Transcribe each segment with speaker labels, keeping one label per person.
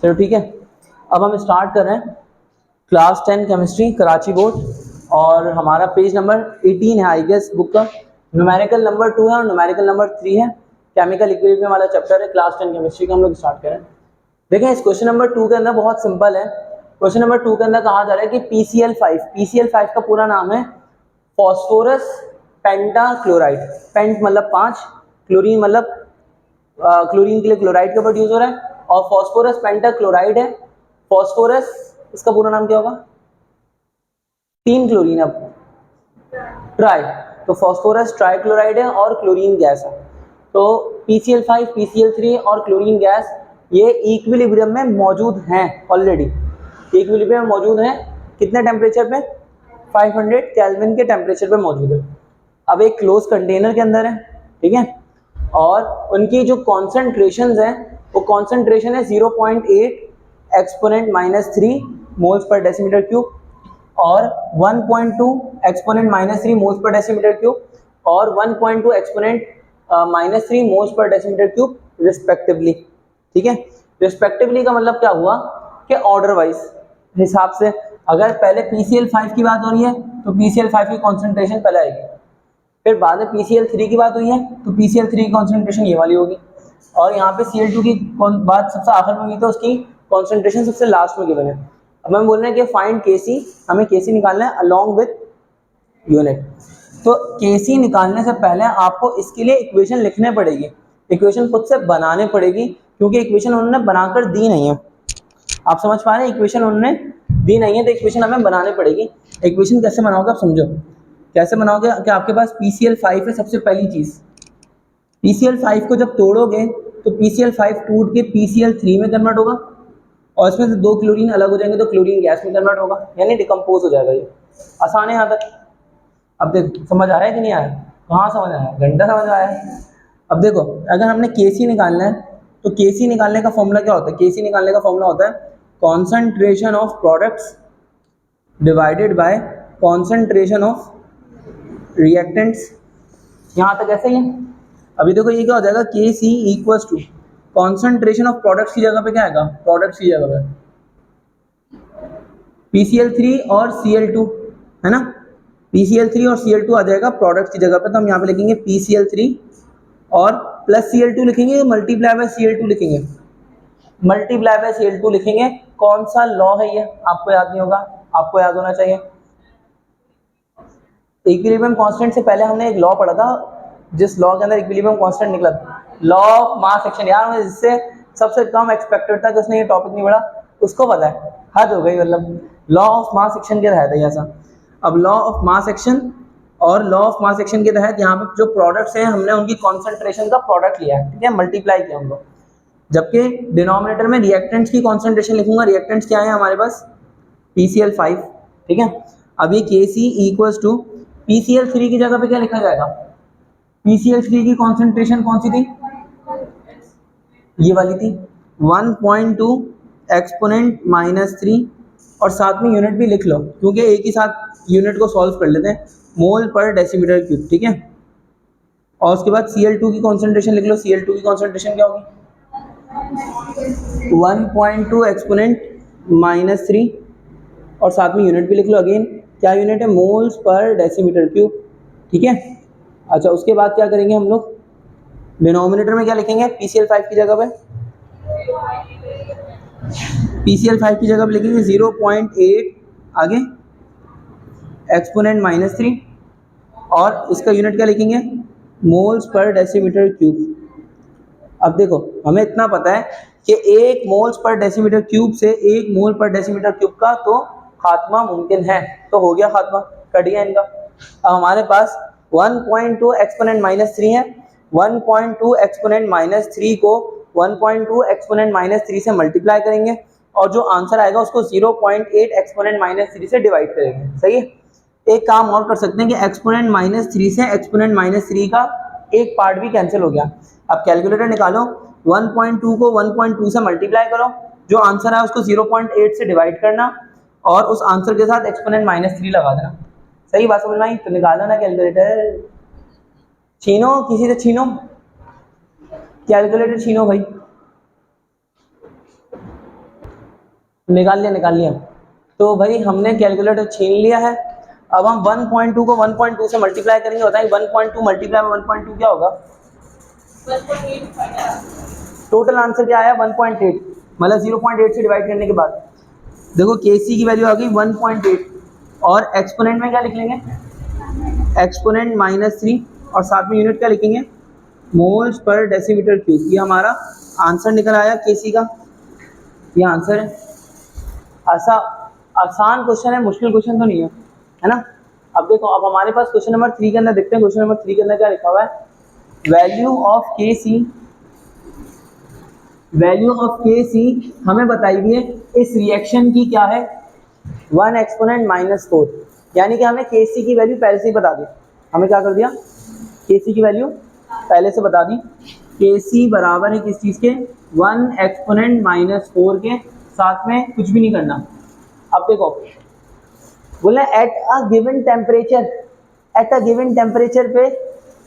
Speaker 1: चलो ठीक है, अब हम स्टार्ट कर रहे हैं क्लास 10 केमिस्ट्री कराची बोर्ड, और हमारा पेज नंबर 18 है आई गेस बुक का। न्यूमेरिकल नंबर 2 है और न्यूमेरिकल नंबर 3 है। केमिकल इक्विलिब्रियम वाला चैप्टर है क्लास 10 केमिस्ट्री का, हम लोग स्टार्ट करें। देखें, इस क्वेश्चन नंबर 2 के अंदर बहुत सिंपल है। क्वेश्चन नंबर 2 के अंदर कहा जा रहा है कि PCl5 का पूरा नाम है फॉस्फोरस पेंटाक्लोराइड। पेंट मतलब 5, क्लोरीन मतलब क्लोरीन के लिए क्लोराइड का वर्ड यूज हो रहा है, और फॉस्फोरस पेंटाक्लोराइड है। फॉस्फोरस, इसका पूरा नाम क्या होगा? 3 क्लोरीन, अब ट्राई, तो फॉस्फोरस ट्राइक्लोराइड है और क्लोरीन गैस है। तो PCl5, PCl3 और क्लोरीन गैस ये इक्विलिब्रियम में मौजूद हैं, ऑलरेडी इक्विलिब्रियम में मौजूद हैं। कितने टेम्परेचर पे? 500 केल्विन के टेम्परेचर पे मौजूद है। अब एक क्लोज कंटेनर के अंदर है, ठीक है, और उनकी जो कॉन्सेंट्रेशंस हैं वो कॉन्सेंट्रेशन है 0.8 exponent -3 moles per decimetre cube, और 1.2 exponent -3 moles per decimetre cube, और 1.2 exponent -3 moles per decimetre cube respectively. ठीक है, रिस्पेक्टिवली का मतलब क्या हुआ कि ऑर्डर वाइज हिसाब से, अगर पहले PCl5 की बात हो रही है तो PCl5 की कॉन्सेंट्रेशन पहले आएगी, फिर बाद में PCl3 की बात हुई है तो PCl3 की कॉन्सेंट्रेशन ये वाली होगी, और यहाँ पे Cl2 की बात सबसे आखिर में हुई तो उसकी कॉन्सेंट्रेशन सबसे लास्ट में गिवन है। अब हम बोल रहे हैं कि फाइंड Kc, हमें Kc निकालना है अलोंग विद यूनिट। तो Kc निकालने से पहले आपको इसके लिए इक्वेशन लिखने पड़ेगी, इक्वेशन खुद से बनाने पड़ेगी, क्योंकि इक्वेशन उन्होंने बनाकर दी नहीं है। आप समझ पा रहे हैं, इक्वेशन उन्होंने दी नहीं है तो इक्वेशन हमें बनानी पड़ेगी। इक्वेशन कैसे बनाओगे आप समझो, कैसे बनाओगे कि आपके पास PCl5 है। सबसे पहली चीज, PCl5 को जब तोड़ोगे तो PCl5 टूट के PCl3 में कन्वर्ट होगा, और इसमें से 2 क्लोरीन अलग हो जाएंगे तो क्लोरीन गैस में कन्वर्ट होगा, यानी डिकम्पोज हो जाएगा। ये आसान है यहाँ तक। अब देखो समझ आया कि नहीं आया? कहाँ समझ आया? घंटा समझ आया। अब देखो, अगर हमने Kc निकालना है तो Kc निकालने का फॉर्मूला क्या होता है? Kc निकालने का फॉर्मूला होता है concentration of products divided by concentration of reactants. यहाँ तक ऐसे ही है। अभी देखो ये क्या हो जाएगा, Kc equals to concentration of products की जगह पे क्या आएगा? प्रोडक्ट्स की जगह पे PCl3 और Cl2 है ना, PCl3 और Cl2 आ जाएगा प्रोडक्ट्स की जगह पे। तो हम यहाँ पे लिखेंगे PCl3 और प्लस Cl2 लिखेंगे, मल्टीप्लाई बाय Cl2 लिखेंगे, मल्टीप्लाई बाय Cl2 लिखेंगे। कौन सा लॉ है ये? आपको याद नहीं होगा, आपको याद होना चाहिए। इक्विलिब्रियम कांस्टेंट से पहले हमने एक लॉ पढ़ा था, जिस लॉ के अंदर इक्विलिब्रियम कांस्टेंट निकला था, लॉ ऑफ मास एक्शन। यार मैं जिससे सबसे कम एक्सपेक्टेड था कि उसने ये टॉपिक नहीं पढ़ा, उसको पता है, हद हो गई। मतलब लॉ ऑफ मास एक्शन के तहत है ऐसा। अब लॉ ऑफ मास एक्शन, और लॉ ऑफ मास एक्शन के तहत यहाँ पे जो प्रोडक्ट्स हैं हमने उनकी कॉन्सेंट्रेशन का प्रोडक्ट लिया है, ठीक है, मल्टीप्लाई किया हम लोग। जबकि डिनोमिनेटर में रिएक्टेंट्स की कॉन्सेंट्रेशन लिखूंगा। रिएक्टेंट्स क्या है हमारे पास? PCl5, ठीक है। अब ये Kc इक्वल्स टू PCl3 की जगह पे क्या लिखा जाएगा? PCl3 की कॉन्सेंट्रेशन कौन सी थी? ये वाली थी, 1.2 एक्सपोनेंट -3, और साथ में यूनिट भी लिख लो, क्योंकि एक ही साथ यूनिट को सॉल्व कर लेते हैं, मोल पर डेसीमीटर क्यूब, ठीक है। और उसके बाद Cl2 की कॉन्सेंट्रेशन लिख लो। Cl2 की कॉन्सेंट्रेशन क्या होगी? 1.2 एक्सपोनेंट -3, और साथ में यूनिट भी लिख लो। अगेन क्या यूनिट है? मोल्स पर डेसीमीटर क्यूब, ठीक है। अच्छा, उसके बाद क्या करेंगे हम लोग? डिनोमिनेटर में क्या लिखेंगे? PCl5 की जगह पे, PCl5 की जगह पे लिखेंगे 0.8, आगे एक्सपोनेंट -3, और इसका यूनिट क्या लिखेंगे? Moles per decimetre cube. अब देखो, हमें इतना पता है कि 1 मोल्स पर डेसीमीटर क्यूब से 1 मोल पर डेसीमीटर क्यूब का तो खात्मा मुमकिन है, तो हो गया खात्मा, कट गया इनका। अब हमारे पास 1.2 एक्सपोनेंट -3 है, 1.2 एक्सपोनेंट -3 को 1.2 एक्सपोनेंट -3 से मल्टीप्लाई करेंगे, और जो आंसर आएगा उसको 0.8 एक्सपोनेंट -3 से डिवाइड करेंगे। सही है। एक काम और कर सकते हैं कि एक्सपोनेंट -3 से एक्सपोनेंट -3 का एक पार्ट भी कैंसिल हो गया। अब कैलकुलेटर निकालो, 1.2 को 1.2 से मल्टीप्लाई करो, जो आंसर है उसको 0.8 से डिवाइड करना, और उस आंसर के साथ एक्सपोनेंट -3 लगा देना। सही बात समझ में आई? तो निकालो ना कैलकुलेटर, छीनो, किसी से छीनो कैलकुलेटर, छीनो भाई। निकाल लिया। तो भाई हमने कैलकुलेटर छीन लिया है। अब हम 1.2 को 1.2 से मल्टीप्लाई करेंगे। बताइए 1.2 मल्टीप्लाई 1.2 क्या होगा?
Speaker 2: 1.8।
Speaker 1: टोटल आंसर क्या आया? 1.8, मतलब 0.8 से डिवाइड करने के बाद देखो केसी की वैल्यू आ गई 1.8 और एक्सपोनेंट में क्या लिख लेंगे? एक्सपोनेंट -3 और साथ में यूनिट क्या लिखेंगे? Moles per decimetre cube. ये हमारा आंसर निकल आया केसी का, ये आंसर है। ऐसा आसान क्वेश्चन है, मुश्किल क्वेश्चन तो नहीं है ना। अब देखो, अब हमारे पास क्वेश्चन नंबर 3 के अंदर देखते हैं। क्वेश्चन नंबर 3 के अंदर क्या लिखा हुआ है? वैल्यू ऑफ के सी हमें बताई हुई है। इस रिएक्शन की क्या है? 1 एक्सपोनेंट -4, यानी कि हमें के सी की वैल्यू पहले से ही बता दी। हमें क्या कर दिया? के सी की वैल्यू पहले से बता दी। के सी बराबर है किस चीज़ के? 1 एक्सपोनेंट -4 के, साथ में कुछ भी नहीं करना। अब देखो बोला एट अ गिवन टेम्परेचर पे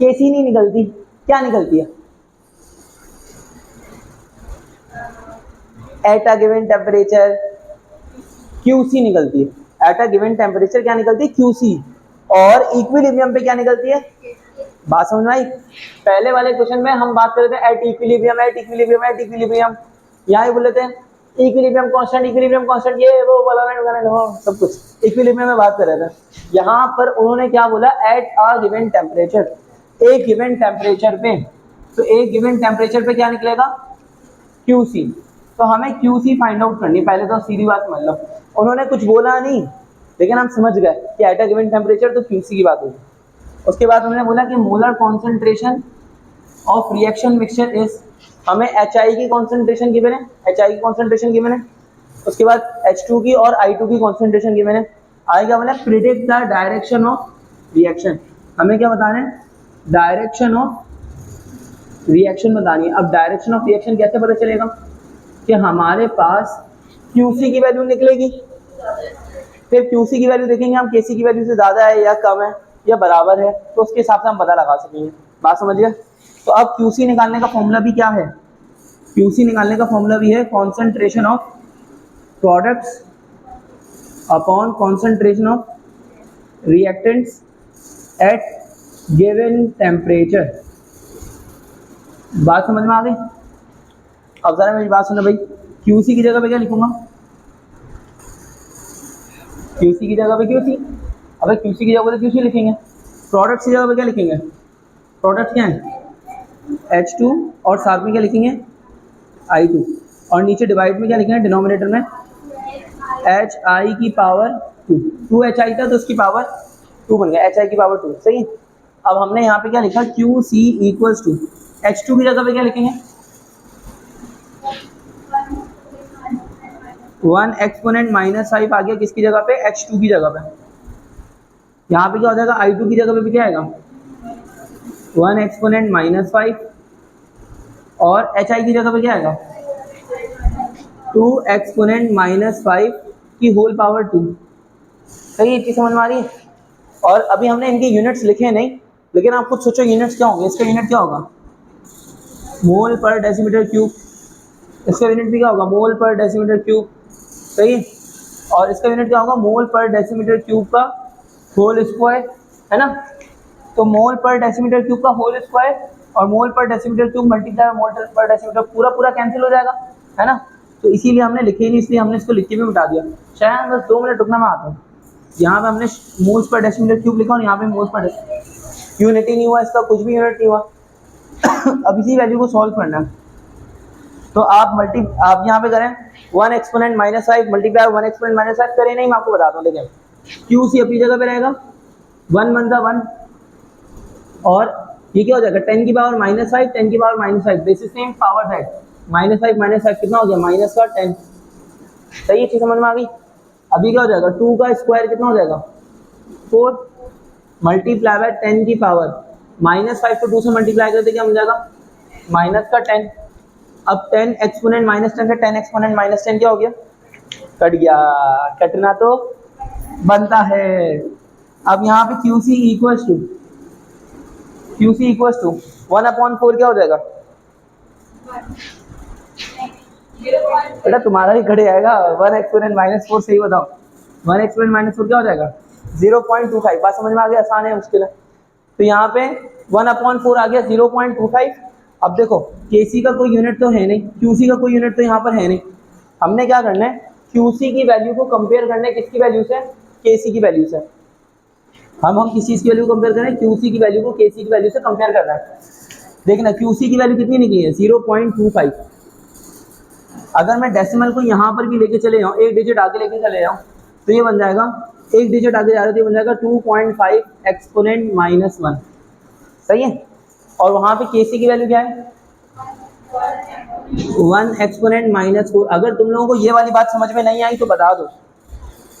Speaker 1: के सी नहीं निकलती, क्या निकलती है? At a given temperature QC निकलती है। एट अ गिवन टेम्परेचर क्या निकलती है? क्यूसी। और इक्विलिब्रियम पे क्या निकलती है? बात समझ में आई? पहले वाले क्वेश्चन में हम बात कर रहे थे एट इक्विलिब्रियम, यहाँ ही बोल रहे थे इक्विलिब्रियम कांस्टेंट, ये वो सब कुछ इक्विलिब्रियम में बात कर रहे थे। यहाँ पर उन्होंने क्या बोला? एट अ गिवन टेम्परेचर, एक गिवन टेम्परेचर पे। तो एक गिवन टेम्परेचर पे क्या निकलेगा? क्यूसी। तो हमें क्यूसी फाइंड आउट करनी। पहले तो सीधी बात समझ लो, उन्होंने कुछ बोला नहीं, लेकिन हम समझ गए कि एट अ गिवन टेम्परेचर तो क्यूसी की बात होगी। उसके बाद उन्होंने बोला कि molar concentration of reaction mixture is, हमें HI की कॉन्सेंट्रेशन गिवन है, उसके बाद H2 की और I2 की कॉन्सेंट्रेशन गिवन है। आगे क्या बोला? Predict the direction of reaction. हमें क्या बताना है? डायरेक्शन ऑफ रिएक्शन बतानी है। अब डायरेक्शन ऑफ रिएक्शन कैसे पता चलेगा? कि हमारे पास QC की वैल्यू निकलेगी, फिर QC की वैल्यू देखेंगे हम, KC की वैल्यू से ज़्यादा है या कम है या बराबर है, तो उसके हिसाब से हम पता लगा सकेंगे। बात समझिए। तो अब QC निकालने का फॉर्मूला भी क्या है? QC निकालने का फॉर्मूला भी है concentration of products upon concentration of reactants at given temperature. बात समझ में आ गई? अब जरा मेरी बात सुनो भाई, QC की जगह पे क्या लिखूंगा? QC की जगह पे QC, अबे QC की जगह पे QC लिखेंगे। प्रोडक्ट्स की जगह पे क्या लिखेंगे? प्रोडक्ट क्या है? H2 और साथ में क्या लिखेंगे? I2, और नीचे डिवाइड में क्या लिखेंगे? डिनोमिनेटर में HI की पावर 2 HI था तो उसकी पावर 2 बन गया, HI की पावर 2। सही है। अब हमने यहाँ पे क्या लिखा? QC इक्वल्स टू H2 की जगह पे क्या लिखेंगे? 1 एक्सपोनेंट -5 आ गया किसकी जगह पे? H2 की जगह पे। यहाँ पे क्या हो जाएगा? I2 की जगह पे भी क्या आएगा? 1 एक्सपोनेंट -5 और HI की जगह पे क्या आएगा? 2 एक्सपोनेंट -5 की होल पावर 2। सही है, चीज समझ में आ रही है? और अभी हमने इनके यूनिट्स लिखे नहीं, लेकिन आप खुद सोचो यूनिट्स क्या होंगे। इसका यूनिट क्या होगा? मोल पर डेसीमीटर क्यूब। इसका यूनिट भी क्या होगा? मोल पर डेसीमीटर क्यूब। सही है। और इसका यूनिट क्या होगा? मोल पर डेसीमीटर क्यूब का होल स्क्वायर, है ना। तो मोल पर डेसीमीटर क्यूब का होल स्क्वायर और मोल पर डेसीमीटर क्यूब मल्टीप्लाई मोल पर डेसीमीटर, पूरा कैंसिल हो जाएगा, है ना। तो इसीलिए हमने लिखे नहीं, इसलिए हमने इसको लिख के भी मिटा दिया। शायद बस 2 मिनट रुकना, मैं आता हूँ। यहाँ पे हमने मोल्स पर डेसीमीटर क्यूब लिखा और यहाँ पे मोल्स पर यूनिट ही नहीं हुआ, इसका कुछ भी यूनिट नहीं हुआ। अब इसी वैल्यू को सॉल्व करना है। तो आप यहाँ पे करें 1 एक्सपोनेंट -5 मल्टीप्लाई 1 एक्सपोनेंट -5 करें नहीं, मैं आपको बताता हूँ। देखिए QC अपनी जगह पे रहेगा, 1 1 1, और ये क्या हो जाएगा? 10 की पावर -5, 10 की power -5, basis same power side, -5 कितना हो गया? माइनस का 10। सही है, चीज समझ में आ गई? अभी क्या हो जाएगा? 2 का स्क्वायर कितना हो जाएगा? 4 मल्टीप्लाई बाय 10 की पावर -5 को 2 से मल्टीप्लाई करते क्या मिल जाएगा? माइनस का 10। अब 10 एक्सपोनेंट -10 से 10 एक्सपोनेंट -10 क्या हो गया? कट गया। कटना तो बनता है। अब यहाँ पे QC इक्वल्स टू 1/4 क्या हो जाएगा? बेटा तुम्हारा ही घटे आएगा, 1 एक्सपोनेंट -4, सही बताओ 1 एक्सपोनेंट -4 क्या हो जाएगा 0.25। बात समझ में आ गई, आसान है मुश्किल है। तो यहाँ पे 1/4 आ गया 0.25। अब देखो केसी का कोई यूनिट तो है नहीं, क्यूसी का कोई यूनिट तो यहाँ पर है नहीं, हमने क्या करना है क्यूसी की वैल्यू को कंपेयर करना है किसकी वैल्यू से, केसी की वैल्यू से। हम किस चीज़ की वैल्यू कंपेयर करें, क्यूसी की वैल्यू को केसी की वैल्यू से कंपेयर करना है। देखना क्यूसी की वैल्यू कितनी निकली है 0.25। अगर मैं डेसिमल को यहाँ पर भी लेके चले जाऊँ, एक डिजिट आगे लेके चले जाऊँ, तो ये बन जाएगा, एक डिजिट आगे जा रहा है तो ये बन जाएगा 2.5 एक्सपोनेंट -1, सही है। और वहाँ पे केसी की वैल्यू क्या है 1 एक्सपोनेंट -4। अगर तुम लोगों को ये वाली बात समझ में नहीं आई तो बता दो,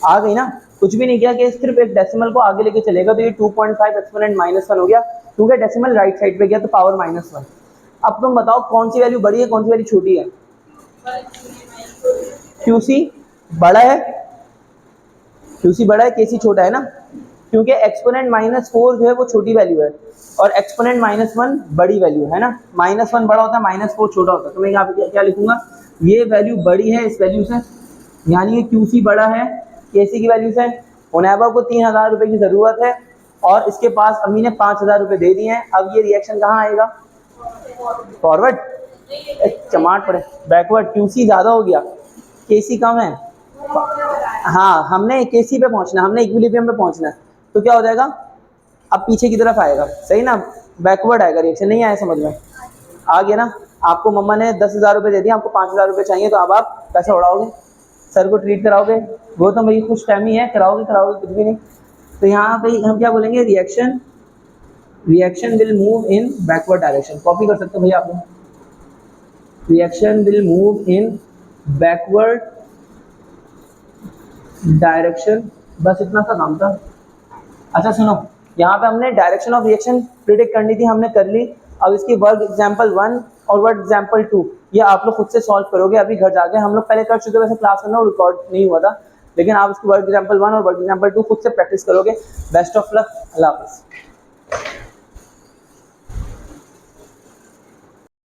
Speaker 1: आ गई ना, कुछ भी नहीं किया कि सिर्फ एक डेसिमल को आगे लेके चलेगा तो ये 2.5 एक्सपोनेंट -1 हो गया, क्योंकि डेसिमल राइट साइड पे गया तो पावर -1। अब तुम बताओ कौन सी वैल्यू बड़ी है कौन सी वैल्यू छोटी है, क्यूसी बड़ा है, क्यूसी बड़ा है, केसी छोटा है ना, क्योंकि एक्सपोनेंट -4 जो है वो छोटी वैल्यू है और एक्सपोनेंट -1 बड़ी वैल्यू है ना। -1 बड़ा होता है, -4 छोटा होता है। तो मैं यहाँ पे क्या लिखूंगा, ये वैल्यू बड़ी है इस वैल्यू से, यानी ये क्यूसी बड़ा है केसी की वैल्यू से। मुनाबा को 3000 रुपये की ज़रूरत है और इसके पास अम्मी ने 5000 रुपये दे दिए हैं। अब ये रिएक्शन कहाँ आएगा, फॉरवर्ड, चमाट पड़े बैकवर्ड, क्यूसी ज़्यादा हो गया केसी कम है। हाँ हमने केसी पे पहुंचना, हमने इक्विलिब्रियम पे पहुंचना है, तो क्या हो जाएगा अब पीछे की तरफ आएगा, सही ना, बैकवर्ड आएगा रिएक्शन। नहीं आया समझ में, आ गया ना। आपको मम्मा ने 10,000 रुपये दे दिए, आपको 5,000 रुपये चाहिए, तो अब आप पैसा उड़ाओगे, सर को ट्रीट कराओगे, वो तो मेरी खुश फहमी है, कराओगे कुछ भी नहीं। तो यहाँ पे हम क्या बोलेंगे, reaction will move in backward direction. Copy कर सकते हो भैया आप लोग, reaction will move in backward direction, बस इतना सा काम था। अच्छा सुनो, यहाँ पे हमने डायरेक्शन ऑफ रिएक्शन प्रिडिक्ट करनी थी, हमने कर ली। अब इसकी वर्क एग्जाम्पल 1 और वर्क एग्जाम्पल 2 ये आप लोग खुद से सॉल्व करोगे अभी घर जाके। हम लोग पहले कर चुके, वैसे क्लास में रिकॉर्ड नहीं हुआ था, लेकिन आप इसकी वर्क एग्जाम्पल 1 और वर्क एग्जाम्पल 2 खुद से प्रैक्टिस करोगे। बेस्ट ऑफ लक, अल्लाह हाफिज़।